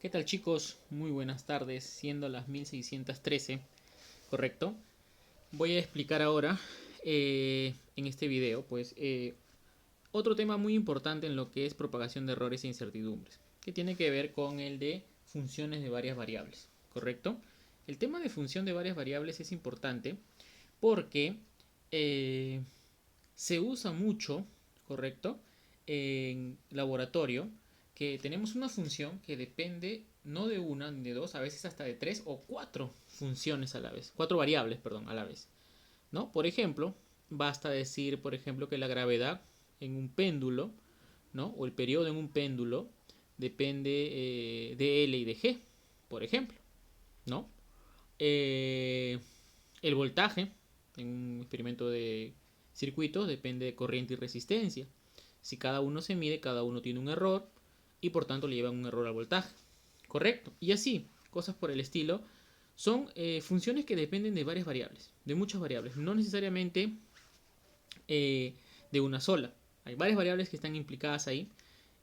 ¿Qué tal, chicos? Muy buenas tardes, siendo las 1613, ¿correcto? Voy a explicar ahora en este video otro tema muy importante en lo que es propagación de errores e incertidumbres, que tiene que ver con el de funciones de varias variables, ¿correcto? El tema de función de varias variables es importante porque se usa mucho, ¿correcto? En laboratorio, que tenemos una función que depende no de una ni de dos, a veces hasta de tres o cuatro funciones a la vez, cuatro variables, perdón, a la vez, ¿no? Por ejemplo, basta decir, por ejemplo, que la gravedad en un péndulo, ¿no? O el periodo en un péndulo depende de L y de G, por ejemplo, ¿no? El voltaje en un experimento de circuitos depende de corriente y resistencia. Si cada uno se mide, cada uno tiene un error y por tanto le llevan un error al voltaje. Correcto. Y así, cosas por el estilo. Son funciones que dependen de varias variables, de muchas variables, no necesariamente de una sola. Hay varias variables que están implicadas ahí.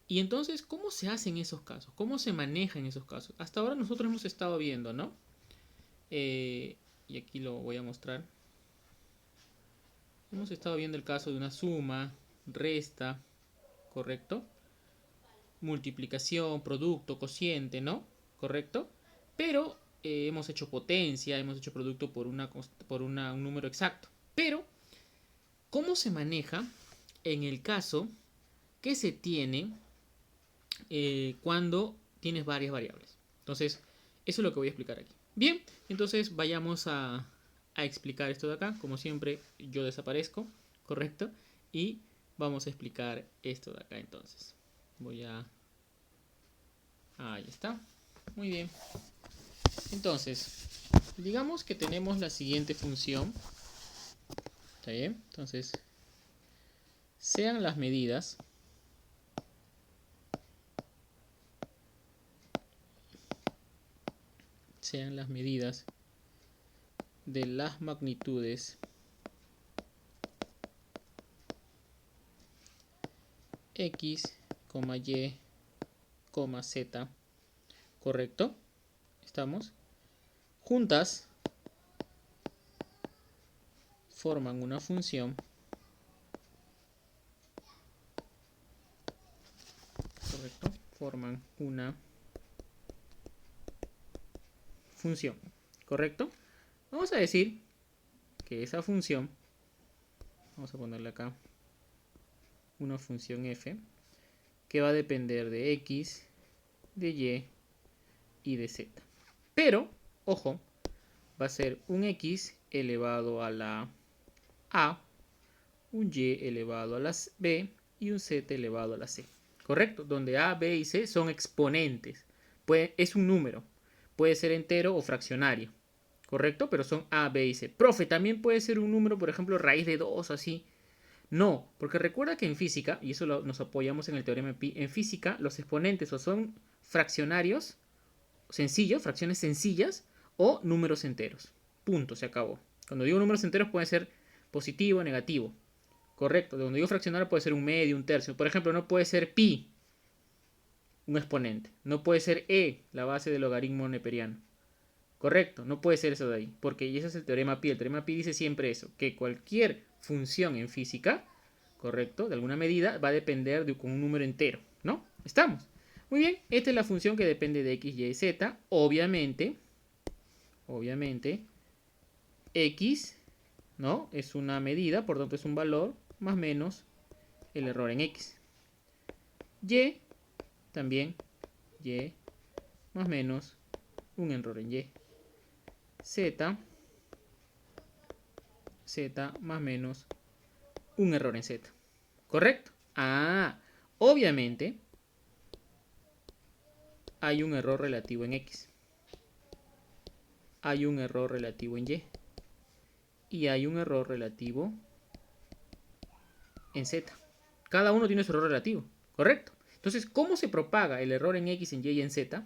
Y entonces, ¿cómo se hace en esos casos? ¿Cómo se maneja en esos casos? Hasta ahora nosotros hemos estado viendo, ¿no? Y aquí lo voy a mostrar. Hemos estado viendo el caso de una suma, resta, ¿correcto? Multiplicación, producto, cociente, ¿no? ¿Correcto? Pero hemos hecho potencia, hemos hecho producto por un número exacto. Pero, ¿cómo se maneja en el caso que se tiene cuando tienes varias variables? Entonces, eso es lo que voy a explicar aquí. Bien, entonces vayamos a explicar esto de acá. Como siempre, yo desaparezco, ¿correcto? Y vamos a explicar esto de acá entonces. Ahí está. Muy bien. Entonces, digamos que tenemos la siguiente función. ¿Está bien? Entonces, sean las medidas de las magnitudes x, y, z, ¿correcto? ¿Estamos? Juntas forman una función, ¿correcto? Forman una función, ¿correcto? Vamos a decir que esa función, vamos a ponerle acá una función f, que va a depender de x, de y y de z. Pero, ojo, va a ser un x elevado a la a, un y elevado a la b y un z elevado a la c. ¿Correcto? Donde a, b y c son exponentes. Es un número. Puede ser entero o fraccionario. ¿Correcto? Pero son a, b y c. Profe, también puede ser un número, por ejemplo, raíz de 2 así. No, porque recuerda que en física, y eso nos apoyamos en el teorema de Pi, en física los exponentes o son fraccionarios sencillos, fracciones sencillas, o números enteros. Punto, se acabó. Cuando digo números enteros puede ser positivo o negativo. Correcto. Cuando digo fraccionario puede ser un medio, un tercio. Por ejemplo, no puede ser pi un exponente. No puede ser e la base del logaritmo neperiano. Correcto, no puede ser eso de ahí, porque ese es el teorema Pi. El teorema Pi dice siempre eso, que cualquier función en física, correcto, de alguna medida, va a depender de un número entero, ¿no? ¿Estamos? Muy bien, esta es la función que depende de x, y, z. Obviamente, x, ¿no? Es una medida, por tanto es un valor, más menos el error en x. Y, también, y, más menos un error en y. Z más menos un error en z. ¿Correcto? Obviamente hay un error relativo en x. Hay un error relativo en y. Y hay un error relativo en z. Cada uno tiene su error relativo. ¿Correcto? Entonces, ¿cómo se propaga el error en x, en y y en z,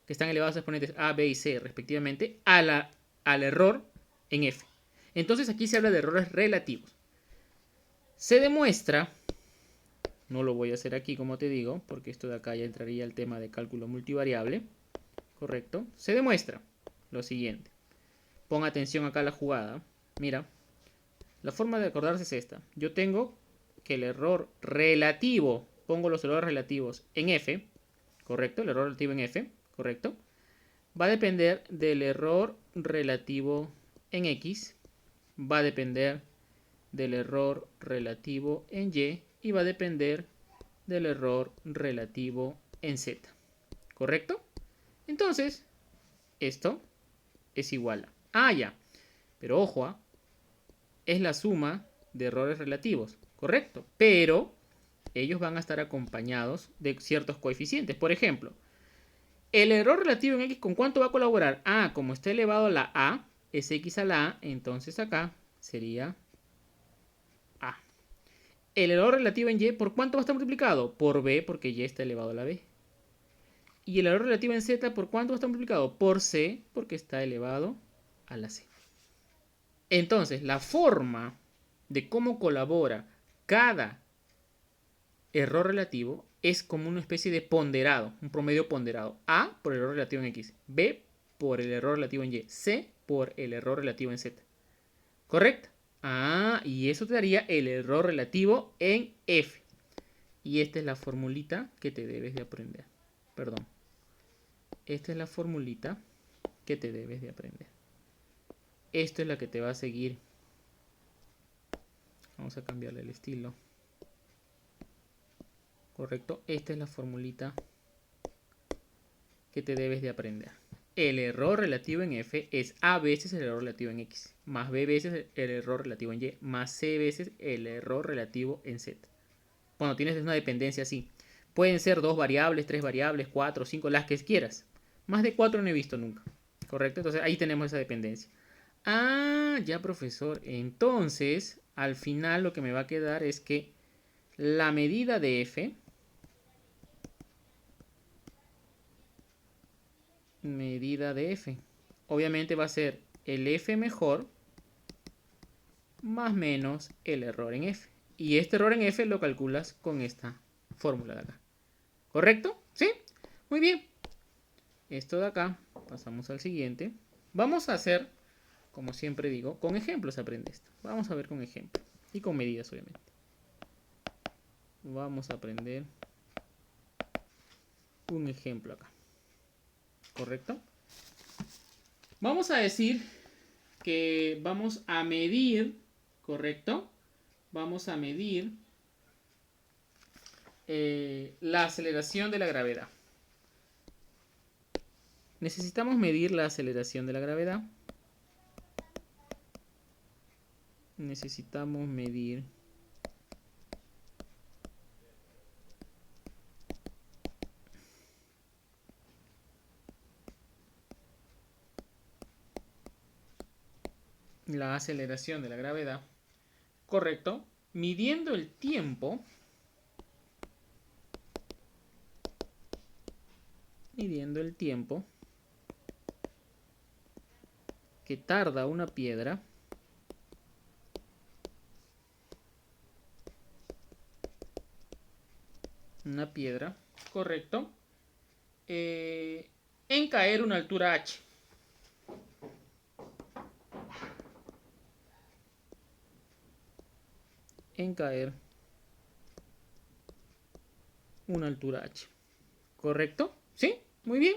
que están elevados a exponentes a, b y c respectivamente, al error en f? Entonces aquí se habla de errores relativos. Se demuestra No lo voy a hacer aquí, como te digo, porque esto de acá ya entraría el tema de cálculo multivariable. Correcto. Se demuestra lo siguiente. Pon atención acá a la jugada. Mira, la forma de acordarse es esta. Yo tengo que el error relativo, pongo los errores relativos en F, correcto, el error relativo en F, correcto, va a depender del error relativo en X, va a depender del error relativo en Y y va a depender del error relativo en Z, ¿correcto? Entonces, esto es igual a... Ah, ya, pero ojo, es la suma de errores relativos, ¿correcto? Pero ellos van a estar acompañados de ciertos coeficientes. Por ejemplo, el error relativo en X, ¿con cuánto va a colaborar? Ah, como está elevado a la A, es X a la A, entonces acá sería A. El error relativo en Y, ¿por cuánto va a estar multiplicado? Por B, porque Y está elevado a la B. Y el error relativo en Z, ¿por cuánto va a estar multiplicado? Por C, porque está elevado a la C. Entonces, la forma de cómo colabora cada error relativo es como una especie de ponderado, un promedio ponderado. A por el error relativo en X, B por el error relativo en Y, C por el error relativo en Z. ¿Correcto? Ah, y eso te daría el error relativo en F. Y esta es la formulita que te debes de aprender. Perdón. Esta es la formulita que te debes de aprender. Esto es la que te va a seguir. Vamos a cambiarle el estilo. Correcto. Esta es la formulita que te debes de aprender. El error relativo en F es A veces el error relativo en X, más B veces el error relativo en Y, más C veces el error relativo en Z. Cuando tienes una dependencia así. Pueden ser 2 variables, 3 variables, 4, 5, las que quieras. Más de 4 no he visto nunca. ¿Correcto? Entonces ahí tenemos esa dependencia. Ah, ya profesor. Entonces, al final lo que me va a quedar es que la medida de F, obviamente va a ser el F mejor más menos el error en F. Y este error en F lo calculas con esta fórmula de acá. ¿Correcto? ¿Sí? Muy bien. Esto de acá, pasamos al siguiente. Vamos a hacer, como siempre digo, con ejemplos aprende esto. Vamos a ver con ejemplos. Y con medidas, obviamente. Vamos a aprender un ejemplo acá. ¿Correcto? Vamos a decir que vamos a medir, ¿correcto? Vamos a medir la aceleración de la gravedad. Necesitamos medir la aceleración de la gravedad. Necesitamos medir la aceleración de la gravedad. Correcto. Midiendo el tiempo. Midiendo el tiempo que tarda una piedra correcto, en caer una altura h. En caer una altura h. ¿Correcto? ¿Sí? Muy bien.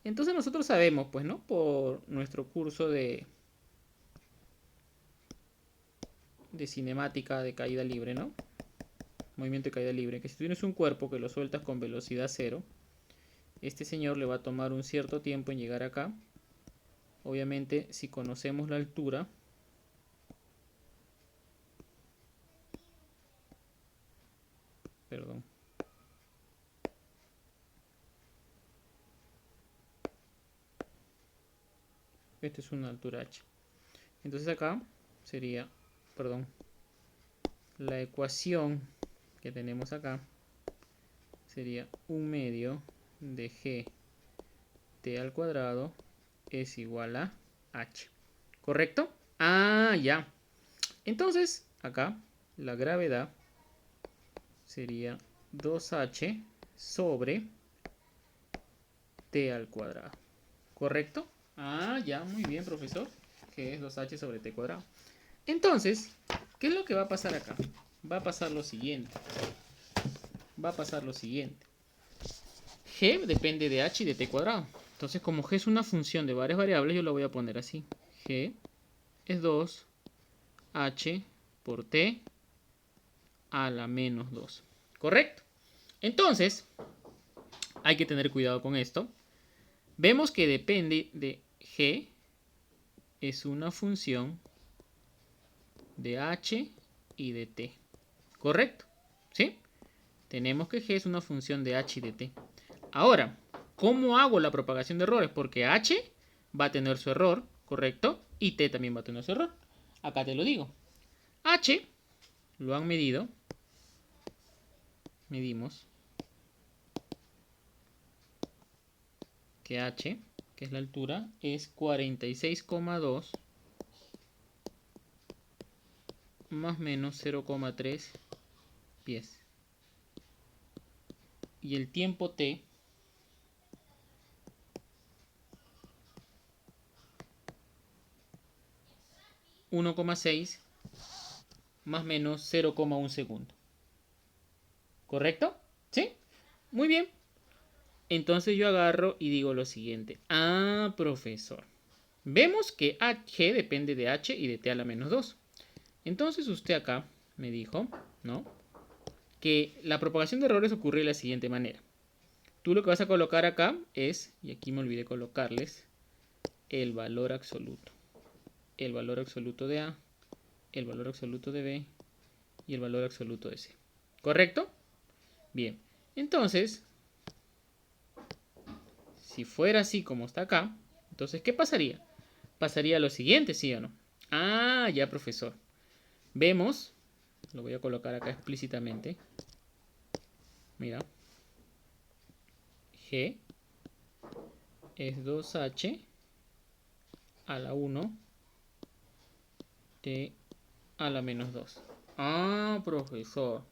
Entonces nosotros sabemos, pues, ¿no? Por nuestro curso de cinemática de caída libre, ¿no? Movimiento de caída libre, que si tú tienes un cuerpo que lo sueltas con velocidad cero, este señor le va a tomar un cierto tiempo en llegar acá. Obviamente, si conocemos la altura, perdón, esta es una altura h. Entonces acá sería, perdón, la ecuación que tenemos acá sería 1/2 de gt al cuadrado es igual a h. ¿Correcto? Ah, ya. Entonces, acá la gravedad sería 2h sobre t al cuadrado. ¿Correcto? Ah, ya, muy bien, profesor. Que es 2h sobre t cuadrado. Entonces, ¿qué es lo que va a pasar acá? Va a pasar lo siguiente. G depende de h y de t cuadrado. Entonces, como g es una función de varias variables, yo lo voy a poner así. G es 2h por t a la menos 2. ¿Correcto? Entonces, hay que tener cuidado con esto. Vemos que depende de g, es una función de h y de t. ¿Correcto? ¿Sí? Tenemos que g es una función de h y de t. Ahora, ¿cómo hago la propagación de errores? Porque h va a tener su error, ¿correcto? Y t también va a tener su error. Acá te lo digo. H lo han medido. Medimos que h, que es la altura, es 46,2 más menos 0,3 pies. Y el tiempo t (1,6 más menos 0,1 segundo). ¿Correcto? ¿Sí? Muy bien. Entonces yo agarro y digo lo siguiente. Ah, profesor. Vemos que g depende de h y de t a la menos 2. Entonces usted acá me dijo, ¿no?, que la propagación de errores ocurre de la siguiente manera. Tú lo que vas a colocar acá es, y aquí me olvidé colocarles, el valor absoluto. El valor absoluto de A, el valor absoluto de B y el valor absoluto de C. ¿Correcto? Bien. Entonces, si fuera así como está acá, entonces, ¿qué pasaría? Pasaría lo siguiente, ¿sí o no? Ah, ya, profesor. Vemos, lo voy a colocar acá explícitamente. Mira. G es 2h a la 1 t a la menos 2. Ah, profesor.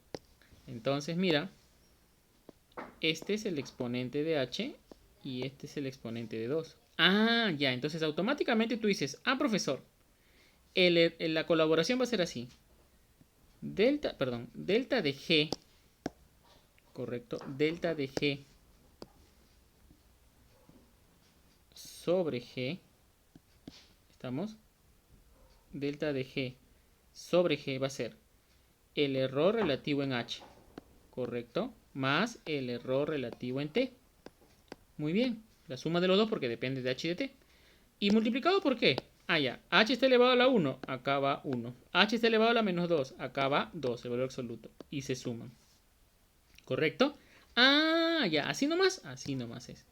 Entonces, mira, este es el exponente de h y este es el exponente de 2. Ah, ya, entonces automáticamente tú dices, ah, profesor, la colaboración va a ser así. Delta de g, correcto, delta de g sobre g, ¿estamos? Delta de g sobre g va a ser el error relativo en h, correcto, más el error relativo en t. Muy bien, la suma de los dos porque depende de h y de t. ¿Y multiplicado por qué? Ah, ya, h está elevado a la 1, acá va 1. H está elevado a la menos 2, acá va 2, el valor absoluto. Y se suman. ¿Correcto? Ah, ya, así nomás es.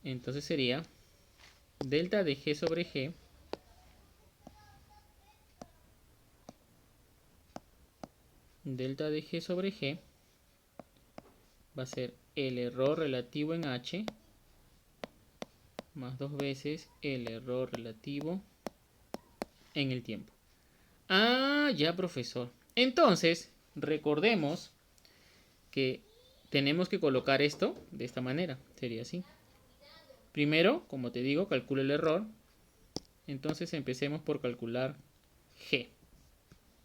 Entonces sería delta de g sobre g delta de g sobre g va a ser el error relativo en h más 2 veces el error relativo en el tiempo. Ah, ya, profesor. Entonces, recordemos que tenemos que colocar esto de esta manera. Sería así. Primero, como te digo, calcula el error. Entonces empecemos por calcular g.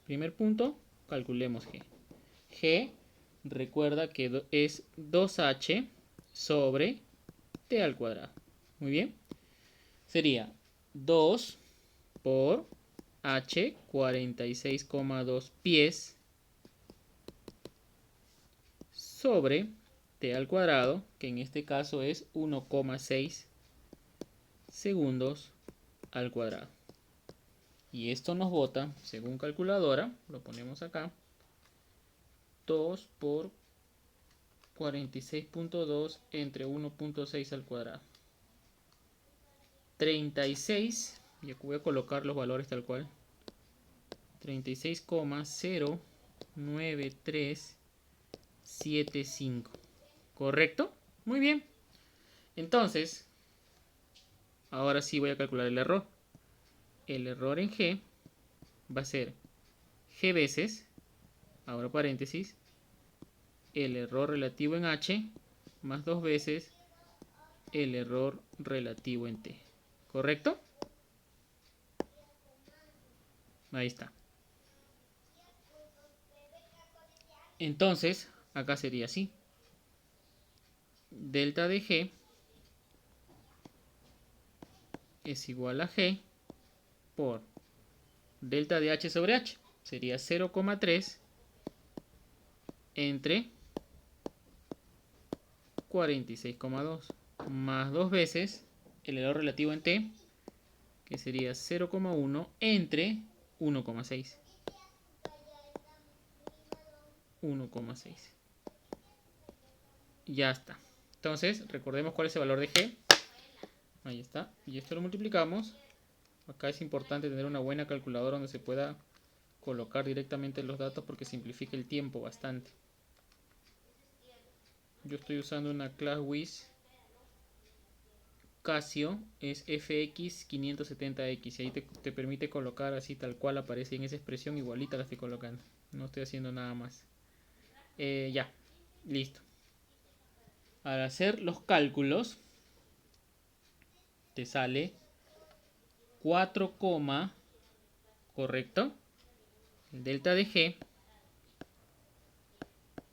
Primer punto, calculemos g. G, recuerda que es 2h sobre t al cuadrado. Muy bien. Sería 2 por h, 46,2 pies, sobre t al cuadrado, que en este caso es 1,6 segundos al cuadrado. Y esto nos bota, según calculadora, lo ponemos acá, 2 por 46,2 entre 1,6 al cuadrado. 36, y aquí voy a colocar los valores tal cual. 36,09375. ¿Correcto? Muy bien. Entonces, ahora sí voy a calcular el error. El error en g va a ser g veces, ahora paréntesis, el error relativo en h más 2 veces el error relativo en t. ¿Correcto? Ahí está. Entonces, acá sería así. Delta de g es igual a g por delta de h sobre h. Sería 0,3 entre 46,2 más 2 veces el error relativo en t, que sería 0,1 entre 1,6. 1,6. Ya está. Entonces, recordemos cuál es el valor de g. Ahí está. Y esto lo multiplicamos. Acá es importante tener una buena calculadora donde se pueda colocar directamente los datos porque simplifica el tiempo bastante. Yo estoy usando una ClassWiz Casio, es FX570X, y ahí te permite colocar así tal cual aparece en esa expresión, igualita la estoy colocando. No estoy haciendo nada más. Ya, listo. Al hacer los cálculos, te sale 4, correcto. El delta de g,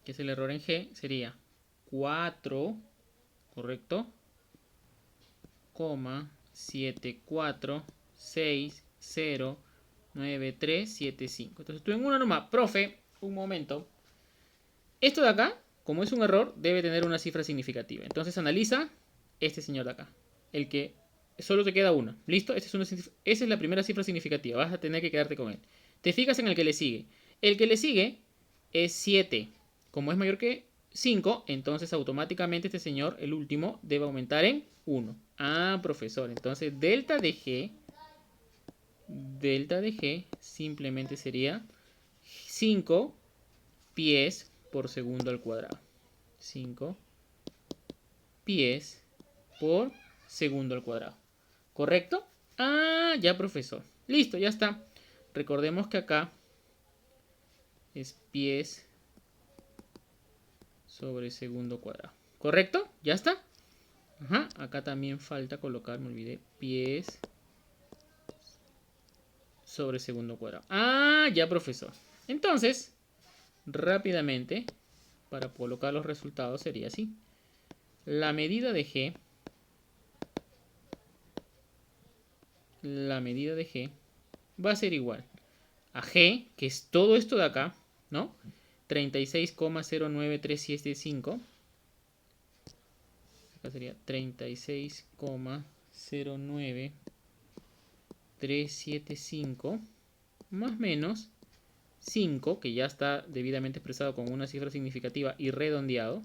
que es el error en g, sería 4, correcto, 74609375. Entonces tú en una nomás, profe, un momento. Esto de acá, como es un error, debe tener una cifra significativa. Entonces analiza este señor de acá, el que solo te queda una. ¿Listo? Esa es la primera cifra significativa. Vas a tener que quedarte con él. Te fijas en el que le sigue. El que le sigue es 7. Como es mayor que 5, entonces automáticamente este señor, el último, debe aumentar en 1. Ah, profesor. Entonces delta de G simplemente sería 5 pies por segundo al cuadrado. 5 pies por segundo al cuadrado. ¿Correcto? Ah, ya, profesor. Listo, ya está. Recordemos que acá es pies sobre segundo cuadrado. ¿Correcto? ¿Ya está? Ajá. Acá también falta colocar, me olvidé, pies sobre segundo cuadrado. Ah, ya, profesor. Entonces, rápidamente, para colocar los resultados sería así. La medida de G va a ser igual a G, que es todo esto de acá, ¿no? 36,09375. Acá sería 36,09375 más menos 5, que ya está debidamente expresado con una cifra significativa y redondeado,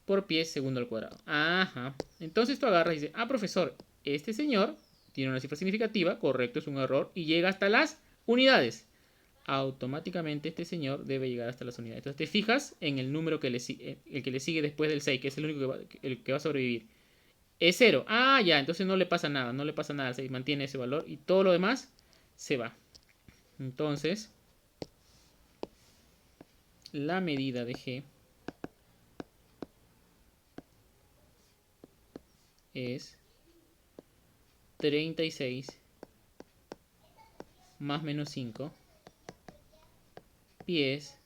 por pies segundo al cuadrado. Ajá. Entonces tú agarras y dices, ah, profesor, este señor tiene una cifra significativa, correcto, es un error, y llega hasta las unidades. Automáticamente este señor debe llegar hasta las unidades. Entonces te fijas en el número que le sigue, el que le sigue después del 6, que es el único el que va a sobrevivir. Es 0. Ah, ya, entonces no le pasa nada, no le pasa nada al 6, mantiene ese valor y todo lo demás se va. Entonces, la medida de G es 36 más menos 5 pies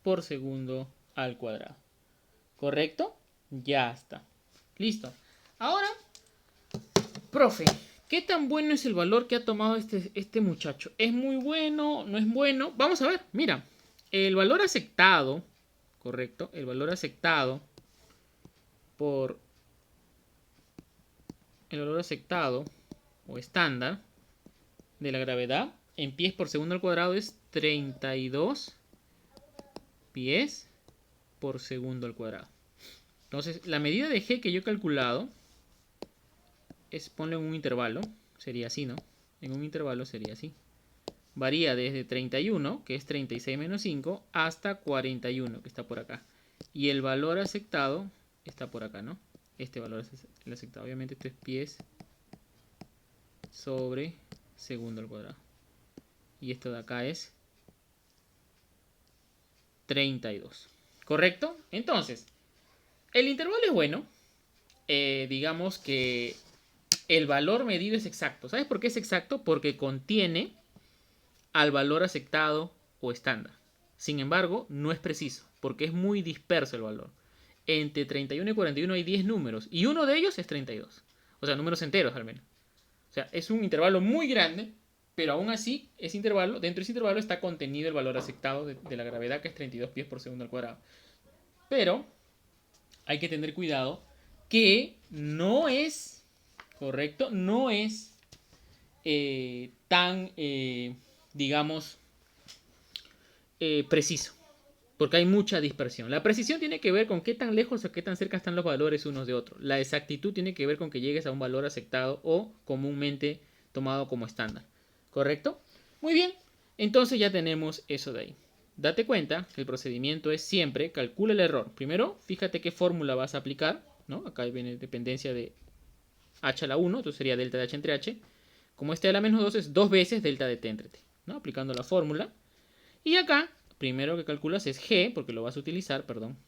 por segundo al cuadrado. ¿Correcto? Ya está. Listo. Ahora, profe, ¿qué tan bueno es el valor que ha tomado este muchacho? ¿Es muy bueno? ¿No es bueno? Vamos a ver, mira. El valor aceptado, correcto, el valor aceptado por el valor aceptado o estándar de la gravedad en pies por segundo al cuadrado es 32 pies por segundo al cuadrado. Entonces, la medida de G que yo he calculado es, ponlo en un intervalo, sería así, ¿no? En un intervalo sería así. Varía desde 31, que es 36 menos 5, hasta 41, que está por acá. Y el valor aceptado está por acá, ¿no? Este valor es el aceptado. Obviamente esto es pies sobre segundo al cuadrado. Y esto de acá es 32. ¿Correcto? Entonces, el intervalo es bueno. Digamos que el valor medido es exacto. ¿Sabes por qué es exacto? Porque contiene al valor aceptado o estándar. Sin embargo, no es preciso, porque es muy disperso el valor. Entre 31 y 41 hay 10 números, y uno de ellos es 32. O sea, números enteros al menos. O sea, es un intervalo muy grande, pero aún así, ese intervalo, dentro de ese intervalo está contenido el valor aceptado de la gravedad, que es 32 pies por segundo al cuadrado. Pero hay que tener cuidado que no es, correcto, no es tan, digamos, preciso, porque hay mucha dispersión. La precisión tiene que ver con qué tan lejos o qué tan cerca están los valores unos de otros. La exactitud tiene que ver con que llegues a un valor aceptado o comúnmente tomado como estándar. ¿Correcto? Muy bien, entonces ya tenemos eso de ahí. Date cuenta que el procedimiento es siempre calcula el error. Primero, fíjate qué fórmula vas a aplicar, ¿no? Acá viene dependencia de h a la 1, entonces sería delta de h entre h. Como este a la menos 2 es 2 veces delta de t entre t, ¿no? Aplicando la fórmula. Y acá, primero que calculas es g, porque lo vas a utilizar, perdón.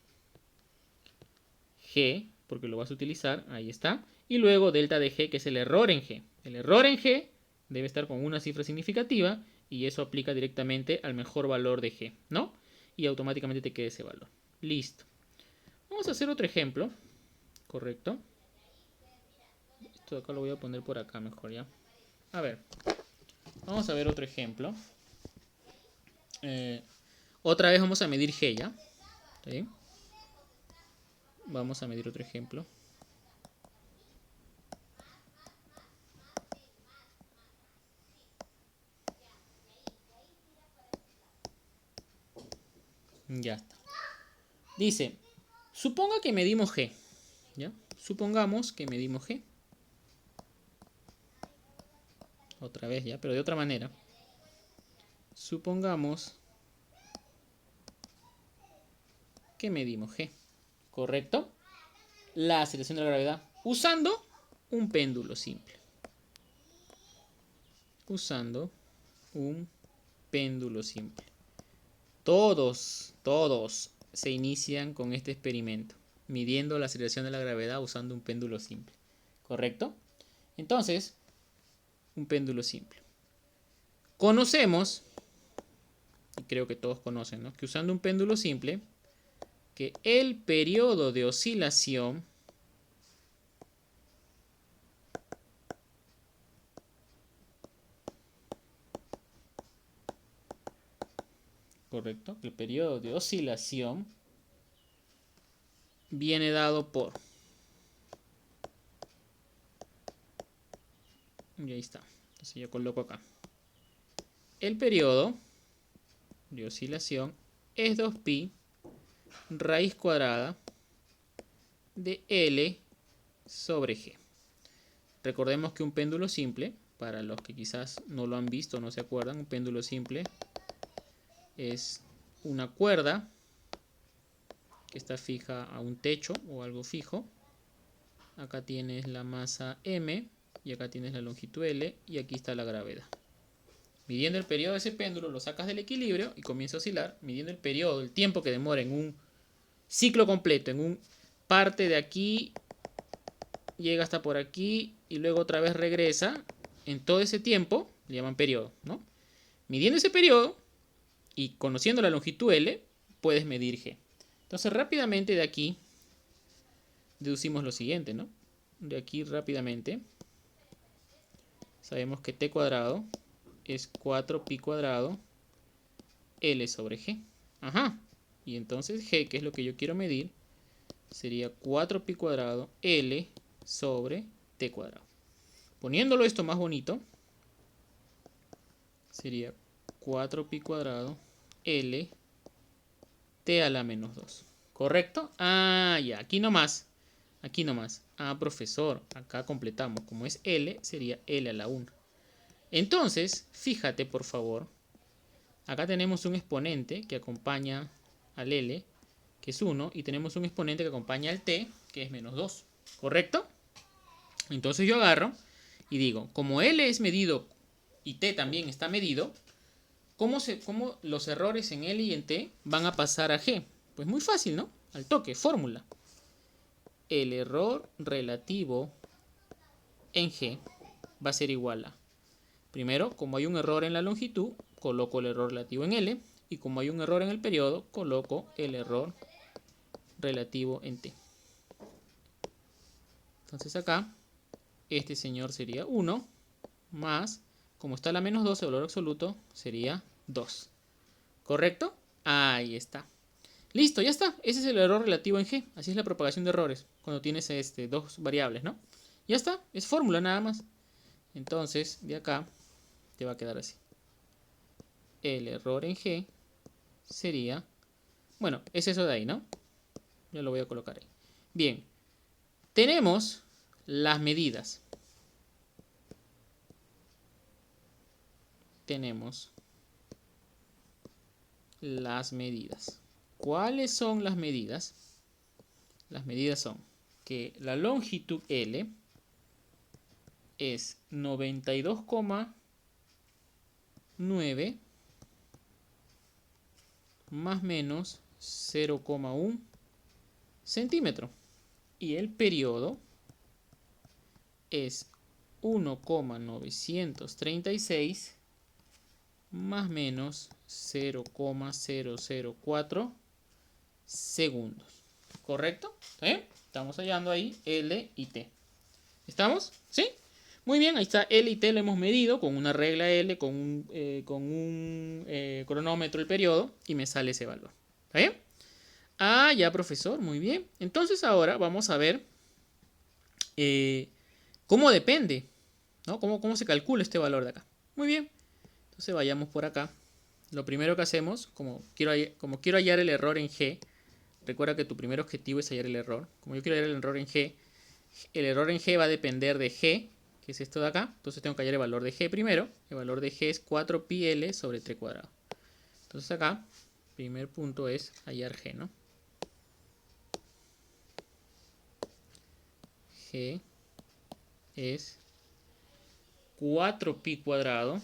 G, porque lo vas a utilizar, ahí está. Y luego delta de g, que es el error en g. El error en g debe estar con una cifra significativa y eso aplica directamente al mejor valor de g, ¿no? Y automáticamente te queda ese valor. Listo. Vamos a hacer otro ejemplo, ¿correcto? Esto de acá lo voy a poner por acá mejor, ¿ya? A ver, vamos a ver otro ejemplo. Otra vez vamos a medir g, ¿ya? ¿Sí? Vamos a medir otro ejemplo. Ya está. Dice, suponga que medimos g, ¿ya? Supongamos que medimos g. Otra vez, ¿ya? Pero de otra manera. Supongamos que medimos g, ¿correcto? La aceleración de la gravedad usando un péndulo simple. Usando un péndulo simple. Todos se inician con este experimento, midiendo la aceleración de la gravedad usando un péndulo simple, ¿correcto? Entonces, un péndulo simple. Conocemos, y creo que todos conocen, ¿no? Que usando un péndulo simple, que el periodo de oscilación correcto, el periodo de oscilación viene dado por, y ahí está, entonces yo coloco acá, el periodo de oscilación es 2pi raíz cuadrada de L sobre G. Recordemos que un péndulo simple, para los que quizás no lo han visto o no se acuerdan, un péndulo simple es una cuerda que está fija a un techo o algo fijo. Acá tienes la masa M y acá tienes la longitud L y aquí está la gravedad. Midiendo el periodo de ese péndulo lo sacas del equilibrio y comienza a oscilar, midiendo el periodo, el tiempo que demora en un ciclo completo, en un parte de aquí, llega hasta por aquí y luego otra vez regresa. En todo ese tiempo le llaman periodo, ¿no? Midiendo ese periodo y conociendo la longitud L, puedes medir G. Entonces rápidamente de aquí deducimos lo siguiente, ¿no? De aquí rápidamente sabemos que t cuadrado es 4pi cuadrado L sobre G. Ajá. Y entonces G, que es lo que yo quiero medir, sería 4pi cuadrado L sobre t cuadrado. Poniéndolo esto más bonito, sería 4pi cuadrado L t a la menos 2. ¿Correcto? Ah, ya, aquí nomás. Aquí nomás. Ah, profesor, acá completamos. Como es L, sería L a la 1. Entonces, fíjate por favor, acá tenemos un exponente que acompaña al L, que es 1, y tenemos un exponente que acompaña al T, que es menos 2. ¿Correcto? Entonces yo agarro y digo, como L es medido y T también está medido, ¿cómo los errores en L y en T van a pasar a G? Pues muy fácil, ¿no? Al toque, fórmula. El error relativo en G va a ser igual a, primero, como hay un error en la longitud, coloco el error relativo en L, y como hay un error en el periodo, coloco el error relativo en T. Entonces acá, este señor sería 1, más, como está la menos 12, el valor absoluto sería 2. ¿Correcto? Ahí está. Listo, ya está. Ese es el error relativo en G. Así es la propagación de errores cuando tienes dos variables, ¿no? Ya está, es fórmula nada más. Entonces, de acá te va a quedar así. El error en G sería... Bueno, es eso de ahí, ¿no? Ya lo voy a colocar ahí. Bien, tenemos las medidas. Tenemos las medidas. ¿Cuáles son las medidas? Las medidas son que la longitud L es 92,9 más menos 0,1 centímetro. Y el periodo es 1,936 más menos 0,004 segundos. ¿Correcto? ¿Sí? Estamos hallando ahí L y T. ¿Estamos? ¿Sí? Muy bien, ahí está L y T, lo hemos medido con una regla L, con un cronómetro el periodo, y me sale ese valor. ¿Está bien? Ah, ya, profesor, muy bien. Entonces ahora vamos a ver cómo depende, ¿no? ¿Cómo se calcula este valor de acá? Muy bien. Entonces vayamos por acá. Lo primero que hacemos, como quiero hallar el error en G, recuerda que tu primer objetivo es hallar el error. Como yo quiero hallar el error en G, el error en G va a depender de G, que es esto de acá. Entonces tengo que hallar el valor de G primero. El valor de G es 4πL sobre 3 cuadrado. Entonces acá, primer punto es hallar G, ¿no? G es 4pi cuadrado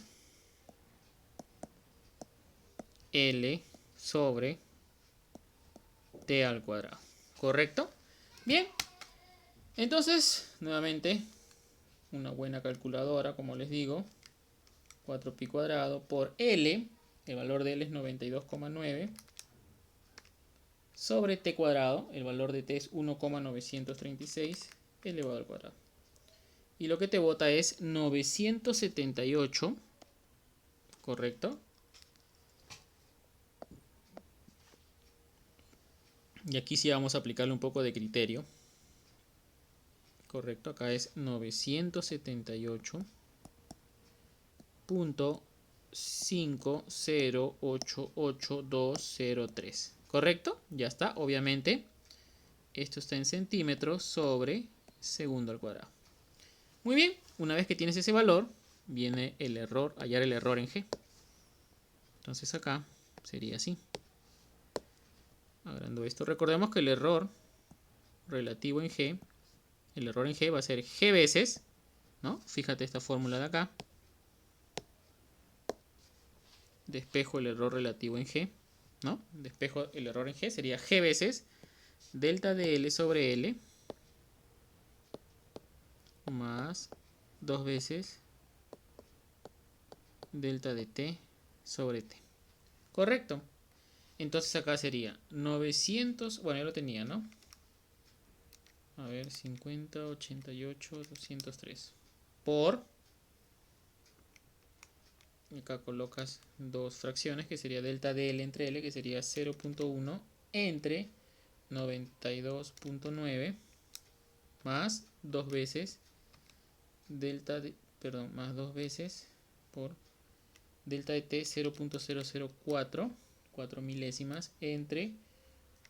L sobre T al cuadrado. ¿Correcto? Bien. Entonces, nuevamente, una buena calculadora, como les digo. 4pi cuadrado por L. El valor de L es 92,9. Sobre T cuadrado. El valor de T es 1,936 elevado al cuadrado. Y lo que te bota es 978. ¿Correcto? Y aquí sí vamos a aplicarle un poco de criterio. Correcto, acá es 978.5088203. ¿Correcto? Ya está, obviamente. Esto está en centímetros sobre segundo al cuadrado. Muy bien, una vez que tienes ese valor, viene el error, hallar el error en G. Entonces acá sería así. Agrando esto, recordemos que el error relativo en G, el error en G va a ser G veces, ¿no? Fíjate esta fórmula de acá. Despejo el error relativo en G, ¿no? Despejo el error en G, sería G veces delta de L sobre L más 2 veces delta de T sobre T. ¿Correcto? Entonces acá sería 900, bueno, ya lo tenía, ¿no? A ver, 50, 88, 203. Por... Acá colocas dos fracciones, que sería delta de L entre L, que sería 0.1 entre 92.9 más 2 veces delta de, perdón, más 2 veces por delta de T 0.004, 4 milésimas entre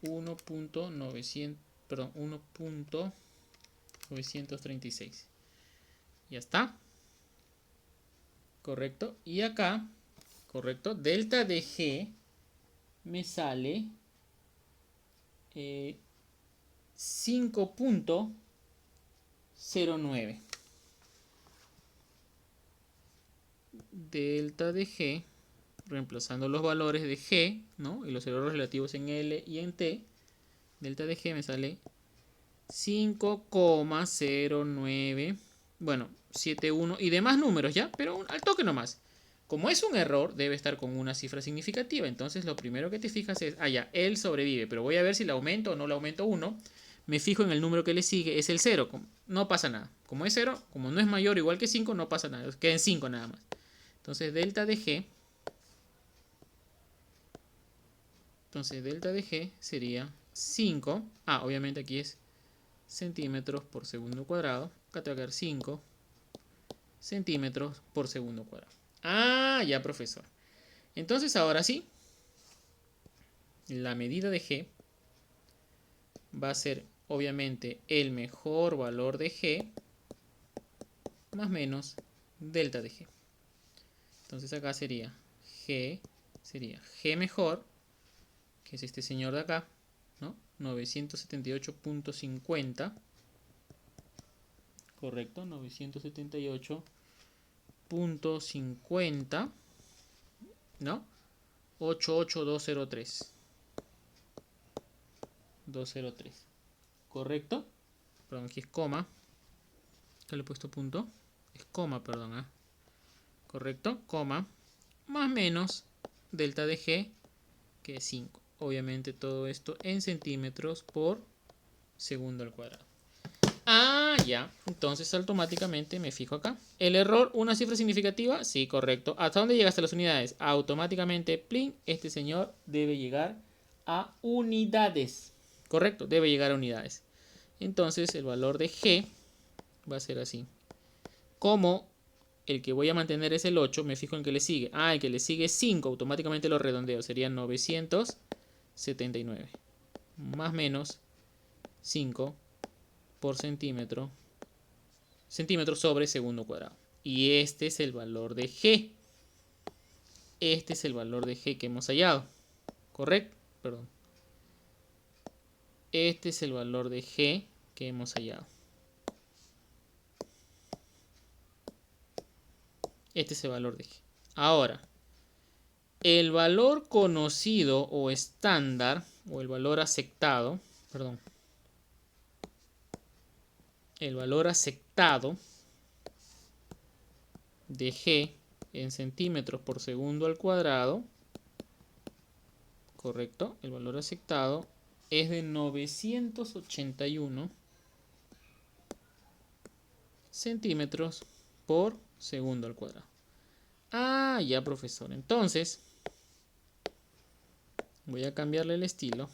1.936. Ya está. Correcto. Y acá, correcto, delta de G me sale 5.09. Delta de G reemplazando los valores de G, ¿no? Y los errores relativos en L y en T, delta de G me sale 5,09, bueno, 71 y demás números ya, pero al toque nomás. Como es un error, debe estar con una cifra significativa. Entonces lo primero que te fijas es, ya, él sobrevive, pero voy a ver si le aumento o no le aumento 1. Me fijo en el número que le sigue, es el 0, no pasa nada. Como es 0, como no es mayor o igual que 5, no pasa nada, queden 5 nada más. Entonces delta de G, sería 5, obviamente aquí es centímetros por segundo cuadrado, acá te va a quedar 5 centímetros por segundo cuadrado. Ya, profesor. Entonces ahora sí, la medida de G va a ser obviamente el mejor valor de G más menos delta de G. Entonces acá sería G mejor, que es este señor de acá, ¿no? 978.50. Correcto, 978.50, ¿no? 88203. 203. ¿Correcto? Perdón, aquí es coma. Acá le he puesto punto. Es coma, perdón. Correcto, coma. Más menos delta de G, que es 5. Obviamente todo esto en centímetros por segundo al cuadrado. Ya. Entonces automáticamente me fijo acá. El error, una cifra significativa. Sí, correcto. ¿Hasta dónde llega? Hasta las unidades. Automáticamente, plin, este señor debe llegar a unidades. Correcto, debe llegar a unidades. Entonces el valor de G va a ser así. Como el que voy a mantener es el 8, me fijo en que le sigue. El que le sigue es 5, automáticamente lo redondeo. Sería 979. Más menos 5 por centímetro sobre segundo cuadrado. Y este es el valor de G. Este es el valor de G que hemos hallado. ¿Correcto? Perdón. Este es el valor de G que hemos hallado. Este es el valor de G. Ahora, el valor conocido o estándar, o el valor aceptado, perdón, el valor aceptado de G en centímetros por segundo al cuadrado, correcto, el valor aceptado es de 981 centímetros por segundo al cuadrado. Ya, profesor. Entonces, voy a cambiarle el estilo.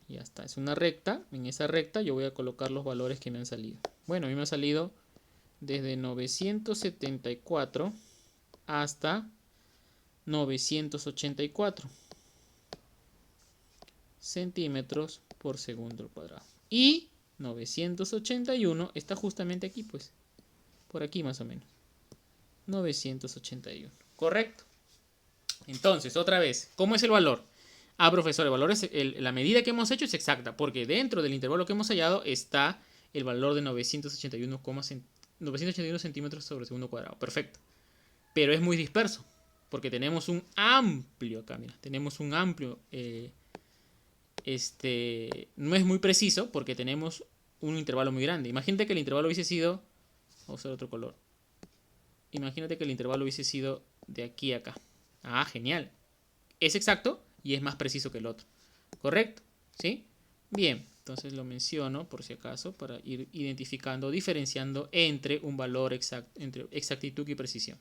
Ya está, es una recta. En esa recta yo voy a colocar los valores que me han salido. Bueno, a mí me ha salido desde 974 hasta 984 centímetros por segundo al cuadrado. Y 981 está justamente aquí, pues. Por aquí más o menos. 981. ¿Correcto? Entonces, otra vez, ¿cómo es el valor? Profesor, el valor es la medida que hemos hecho es exacta, porque dentro del intervalo que hemos hallado está el valor de 981 centímetros sobre segundo cuadrado. Perfecto. Pero es muy disperso, porque tenemos un amplio acá, mira, tenemos un amplio, no es muy preciso porque tenemos un intervalo muy grande. Imagínate que el intervalo hubiese sido, vamos a usar otro color. Imagínate que el intervalo hubiese sido de aquí a acá. Genial. Es exacto y es más preciso que el otro. ¿Correcto? ¿Sí? Bien, entonces lo menciono por si acaso para ir identificando, diferenciando entre un valor exacto, entre exactitud y precisión.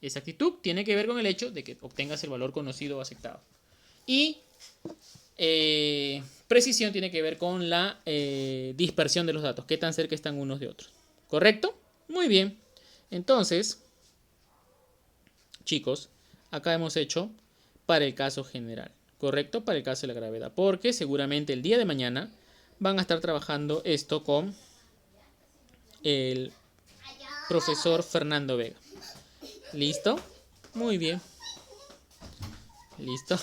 Exactitud tiene que ver con el hecho de que obtengas el valor conocido o aceptado. Y precisión tiene que ver con la dispersión de los datos, qué tan cerca están unos de otros. ¿Correcto? Muy bien. Entonces, chicos, acá hemos hecho para el caso general, ¿correcto? Para el caso de la gravedad, porque seguramente el día de mañana van a estar trabajando esto con el profesor Fernando Vega. ¿Listo? Muy bien. ¿Listo?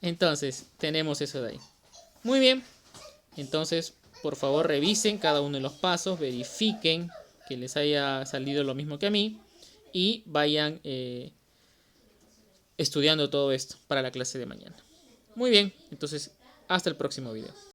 Entonces, tenemos eso de ahí. Muy bien. Entonces, por favor, revisen cada uno de los pasos, verifiquen que les haya salido lo mismo que a mí y vayan estudiando todo esto para la clase de mañana. Muy bien, entonces hasta el próximo video.